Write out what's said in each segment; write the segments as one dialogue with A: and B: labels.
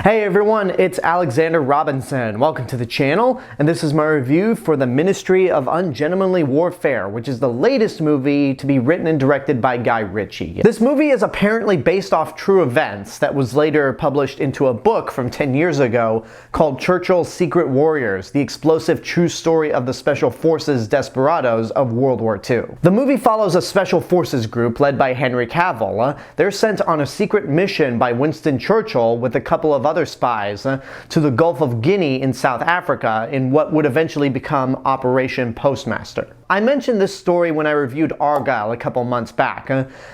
A: Hey everyone, it's Alexander Robinson. Welcome to the channel, and this is my review for the Ministry of Ungentlemanly Warfare, which is the latest movie to be written and directed by Guy Ritchie. This movie is apparently based off true events that was later published into a book from 10 years ago called Churchill's Secret Warriors, the explosive true story of the Special Forces desperados of World War II. The movie follows a Special Forces group led by Henry Cavill. They're sent on a secret mission by Winston Churchill with a couple of other spies to the Gulf of Guinea in South Africa in what would eventually become Operation Postmaster. I mentioned this story when I reviewed Argylle a couple months back,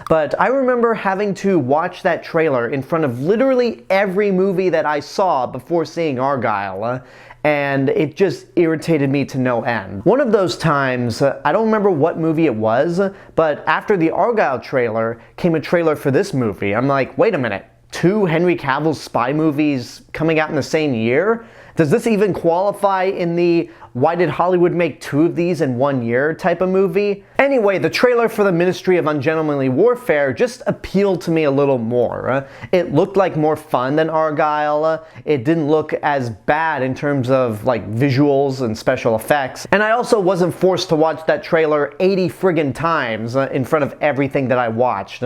A: but I remember having to watch that trailer in front of literally every movie that I saw before seeing Argylle, and it just irritated me to no end. One of those times, I don't remember what movie it was, but after the Argylle trailer came a trailer for this movie. I'm like, wait a minute. 2 Henry Cavill spy movies coming out in the same year? Does this even qualify in the why did Hollywood make 2 of these in 1 year type of movie? Anyway, the trailer for the Ministry of Ungentlemanly Warfare just appealed to me a little more. It looked like more fun than Argylle. It didn't look as bad in terms of like visuals and special effects. And I also wasn't forced to watch that trailer 80 friggin' times in front of everything that I watched.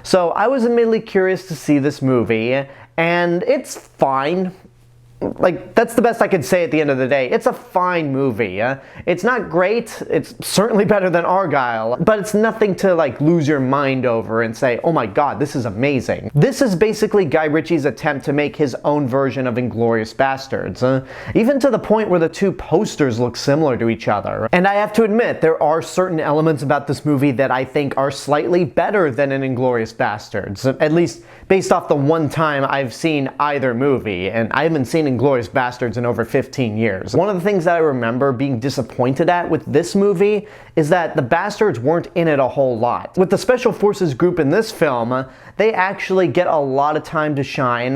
A: So I was admittedly curious to see this movie, and it's fine. Like, that's the best I could say at the end of the day. It's a fine movie. It's not great. It's certainly better than Argylle, but it's nothing to like lose your mind over and say, oh my god, this is amazing. This is basically Guy Ritchie's attempt to make his own version of Inglourious Basterds, even to the point where the 2 posters look similar to each other. And I have to admit, there are certain elements about this movie that I think are slightly better than in Inglourious Basterds, at least based off the one time I've seen either movie, and I haven't seen Inglourious Basterds in over 15 years. One of the things that I remember being disappointed at with this movie is that the Bastards weren't in it a whole lot. With the Special Forces group in this film, they actually get a lot of time to shine.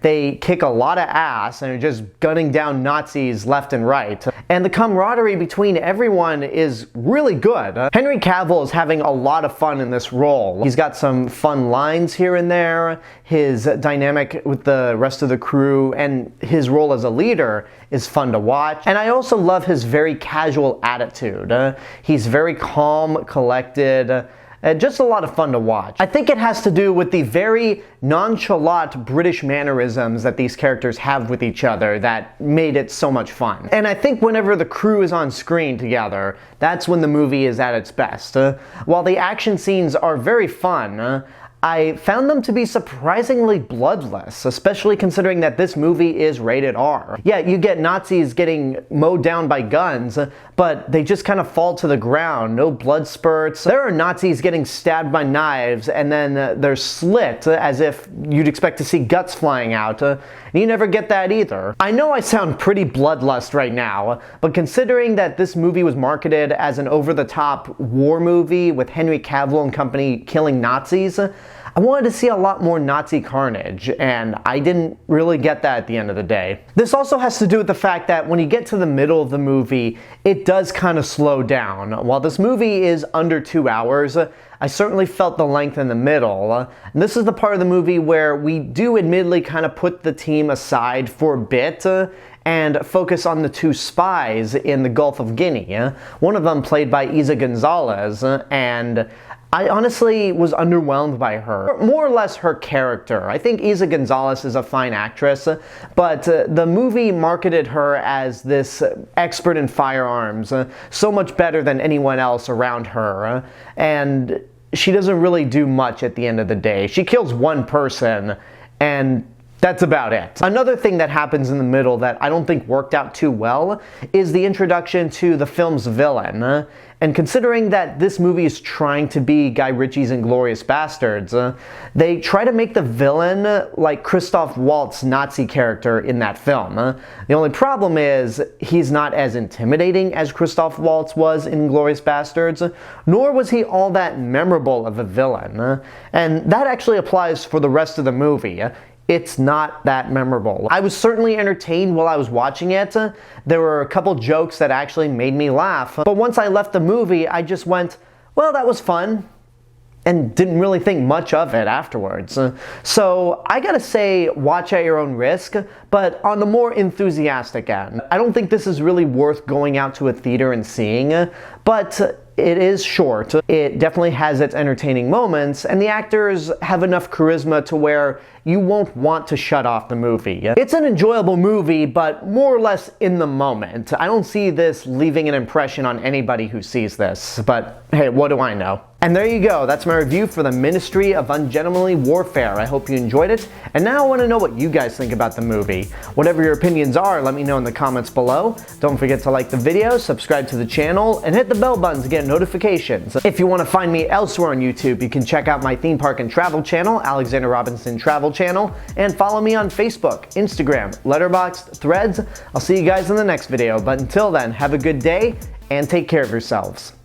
A: They kick a lot of ass and are just gunning down Nazis left and right. And the camaraderie between everyone is really good. Henry Cavill is having a lot of fun in this role. He's got some fun lines here and there. His dynamic with the rest of the crew and his role as a leader is fun to watch. And I also love his very casual attitude. He's very calm, collected, just a lot of fun to watch. I think it has to do with the very nonchalant British mannerisms that these characters have with each other that made it so much fun. And I think whenever the crew is on screen together, that's when the movie is at its best. While the action scenes are very fun, I found them to be surprisingly bloodless, especially considering that this movie is rated R. Yeah, you get Nazis getting mowed down by guns, but they just kind of fall to the ground, no blood spurts. There are Nazis getting stabbed by knives, and then they're slit as if you'd expect to see guts flying out. You never get that either. I know I sound pretty bloodlust right now, but considering that this movie was marketed as an over-the-top war movie with Henry Cavill and company killing Nazis, I wanted to see a lot more Nazi carnage, and I didn't really get that at the end of the day. This also has to do with the fact that when you get to the middle of the movie, it does kind of slow down. While this movie is under 2 hours, I certainly felt the length in the middle. And this is the part of the movie where we do admittedly kind of put the team aside for a bit and focus on the 2 spies in the Gulf of Guinea. One of them played by Eiza González, and I honestly was underwhelmed by her. More or less her character. I think Eiza González is a fine actress, but the movie marketed her as this expert in firearms, so much better than anyone else around her, and she doesn't really do much at the end of the day. She kills 1 person, and that's about it. Another thing that happens in the middle that I don't think worked out too well is the introduction to the film's villain. And considering that this movie is trying to be Guy Ritchie's Inglourious Basterds, they try to make the villain like Christoph Waltz's Nazi character in that film. The only problem is he's not as intimidating as Christoph Waltz was in Inglourious Basterds, nor was he all that memorable of a villain. And that actually applies for the rest of the movie. It's not that memorable. I was certainly entertained while I was watching it. There were a couple jokes that actually made me laugh. But once I left the movie, I just went, well, that was fun. and didn't really think much of it afterwards. So I gotta say, watch at your own risk, but on the more enthusiastic end. I don't think this is really worth going out to a theater and seeing, but it is short. It definitely has its entertaining moments, and the actors have enough charisma to where you won't want to shut off the movie. It's an enjoyable movie, but more or less in the moment. I don't see this leaving an impression on anybody who sees this, but hey, what do I know? And there you go, that's my review for the Ministry of Ungentlemanly Warfare. I hope you enjoyed it, and now I want to know what you guys think about the movie. Whatever your opinions are, let me know in the comments below. Don't forget to like the video, subscribe to the channel, and hit the bell button to get notifications. If you want to find me elsewhere on YouTube, you can check out my theme park and travel channel, Alexander Robinson Travel Channel, and follow me on Facebook, Instagram, Letterboxd, Threads. I'll see you guys in the next video, but until then, have a good day, and take care of yourselves.